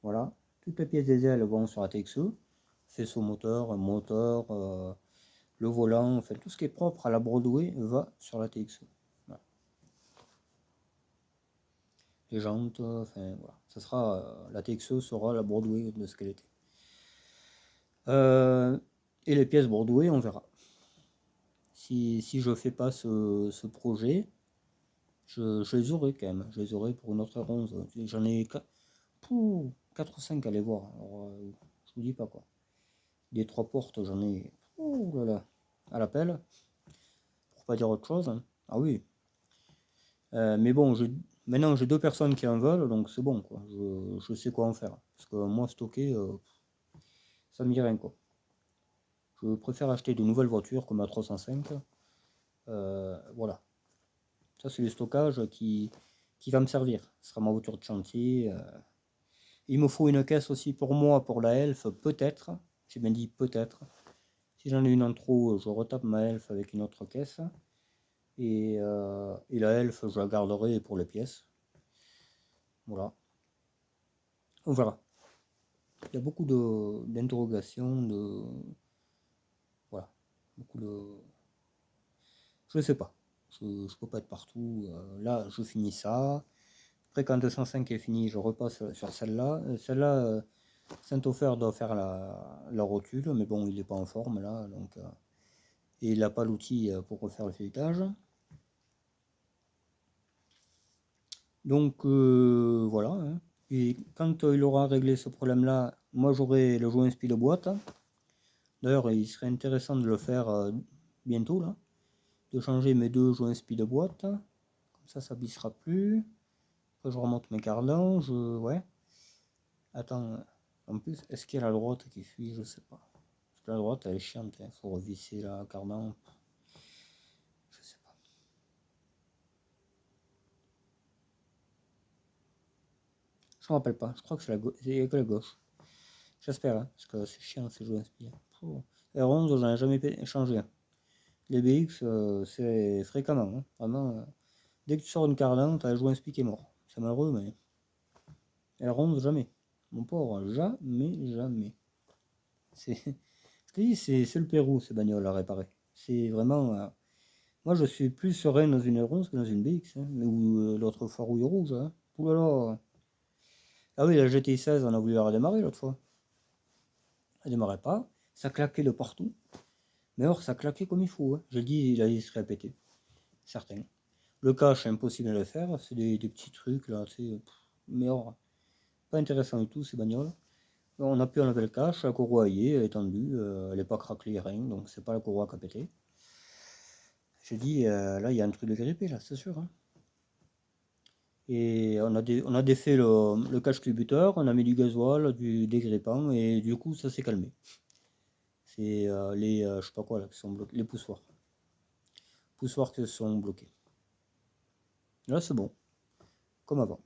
Speaker 1: Voilà, toutes les pièces des ailes vont sur la TXE, faisceau moteur, le volant, enfin tout ce qui est propre à la Broadway va sur la TXE. Voilà. Les jantes, enfin voilà. Ça sera, la TXE sera la Broadway de ce qu'elle était. Et les pièces Broadway, on verra. Si je fais pas ce projet, je les aurai quand même. Je les aurai pour une autre R11. J'en ai 4 ou 5 à aller voir. Alors, je vous dis pas quoi. Des 3 portes, j'en ai. Oh là là. À l'appel. Pour pas dire autre chose. Hein. Ah oui. Mais bon, maintenant j'ai 2 personnes qui en veulent, donc c'est bon quoi. Je sais quoi en faire. Parce que moi stocker, ça me dit rien quoi. Je préfère acheter de nouvelles voitures comme la 305. Voilà. Ça c'est le stockage qui va me servir. Ce sera ma voiture de chantier. Il me faut une caisse aussi pour moi, pour la Elf, peut-être. J'ai bien dit peut-être. Si j'en ai une en trop, je retape ma Elf avec une autre caisse. Et la Elf, je la garderai pour les pièces. Voilà. On verra. Il y a beaucoup d'interrogations, voilà. Beaucoup de... Je ne sais pas. Je ne peux pas être partout. Là, je finis ça. Après, quand 205 est fini, je repasse sur celle-là. Celle-là, Saint-Ofer doit faire la rotule, mais bon, il n'est pas en forme là. Donc, et il n'a pas l'outil pour refaire le feuilletage. Donc, voilà. Hein. Et quand il aura réglé ce problème-là, moi j'aurai le joint SPI de boîte. D'ailleurs, il serait intéressant de le faire bientôt, là. De changer mes 2 joints SPI de boîte. Comme ça bissera plus. Après, je remonte mes cardans. Ouais. Attends. En plus, est-ce qu'il y a la droite qui fuit? Je sais pas. Parce que la droite, elle est chiante. Il faut revisser la cardan. Je sais pas. Je me rappelle pas. Je crois que c'est que la gauche. J'espère, hein, parce que c'est chiant ces joints SPI. R11, j'en ai jamais changé. Les BX, c'est fréquemment. Hein. Vraiment, dès que tu sors une cardan, t'as le joint SPI qui est mort. C'est malheureux, mais R11, jamais. Mon pauvre, jamais. Je te dis, c'est le Pérou, ces bagnoles à réparer. C'est vraiment... moi, je suis plus serein dans une R11 que dans une BX. Hein, ou l'autre farouille rouge. Hein. Ouh là là. Ah oui, la GTI 16, on a voulu la redémarrer l'autre fois. Elle démarrait pas. Ça claquait de partout. Mais or, ça claquait comme il faut. Hein. Je dis, il a se répéter. Certain. Le cache, impossible à le faire. C'est des petits trucs là, tu sais. Mais or, pas intéressant du tout ces bagnoles. On a pu enlever le cache, la courroie y est, elle est tendue, elle n'est pas craquelée, rien, donc c'est pas la courroie qui a pété. J'ai dit, là il y a un truc de grippé là, c'est sûr. Hein. Et on a défait le cache culbuteur, on a mis du gasoil, du dégrippant, et du coup ça s'est calmé. C'est les, je sais pas quoi là, qui sont bloqués, les poussoirs. Poussoirs qui sont bloqués. Là c'est bon, comme avant.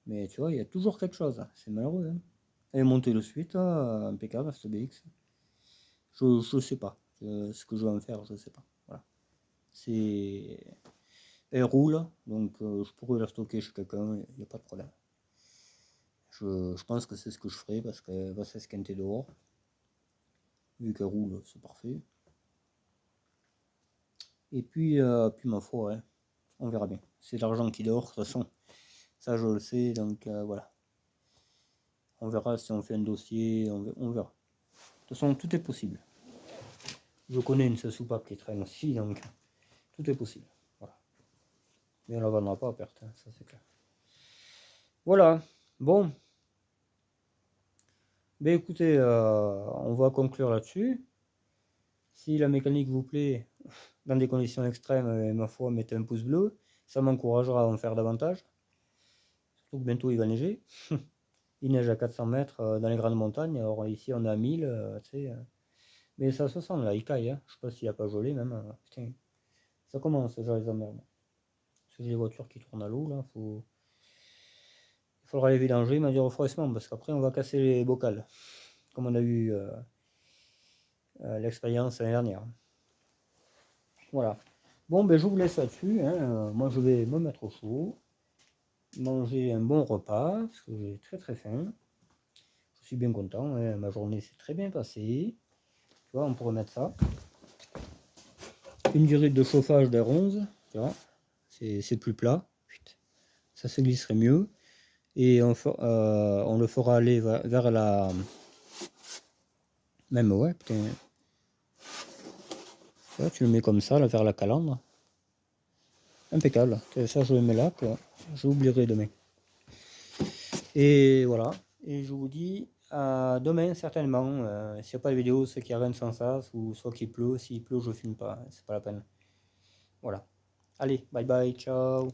Speaker 1: Mais tu vois, il y a toujours quelque chose, hein. C'est malheureux. Hein. Elle est montée de suite, là, impeccable, cette BX. Je sais pas. Ce que je vais en faire, je sais pas. Voilà. Elle roule, donc je pourrais la stocker chez quelqu'un, il n'y a pas de problème. Je pense que c'est ce que je ferai parce qu'elle va s'esquinter dehors. Vu qu'elle roule, c'est parfait. Et puis ma foi, hein, on verra bien. C'est l'argent qui dort, de toute façon. Ça, je le sais, donc voilà. On verra si on fait un dossier, on verra. De toute façon, tout est possible. Je connais une soupape qui traîne aussi, donc tout est possible. Voilà. Mais on la vendra pas à perte, hein, ça c'est clair. Voilà. Bon. Ben écoutez, on va conclure là-dessus. Si la mécanique vous plaît, dans des conditions extrêmes, ma foi, mettez un pouce bleu. Ça m'encouragera à en faire davantage. Surtout que bientôt il va neiger. Il neige à 400 mètres dans les grandes montagnes. Alors ici on est à 1000, tu sais. Mais ça se sent là, il caille. Hein. Je sais pas s'il a pas gelé même. Putain, ça commence déjà les emmerdes. Parce que j'ai des voitures qui tournent à l'eau là. Il faudra les vidanger, mais du refroidissement, parce qu'après on va casser les bocals. Comme on a eu l'expérience l'année dernière. Voilà. Bon, ben je vous laisse là-dessus. Hein. Moi, je vais me mettre au chaud, manger un bon repas, parce que j'ai très très faim. Je suis bien content. Hein. Ma journée s'est très bien passée. Tu vois, on pourrait mettre ça. une durée de chauffage d'R11, tu vois, c'est plus plat, ça se glisserait mieux, et on le fera aller vers la... Même, ouais, putain. Là, tu le mets comme ça, là, vers la calandre. Impeccable. Ça, je le mets là, quoi. J'oublierai demain. Et voilà. Et je vous dis à demain, certainement. S'il n'y a pas de vidéo, c'est qu'il n'y a rien de sans ça, ou soit qu'il pleut. S'il pleut, je filme pas. C'est pas la peine. Voilà. Allez, bye bye, ciao.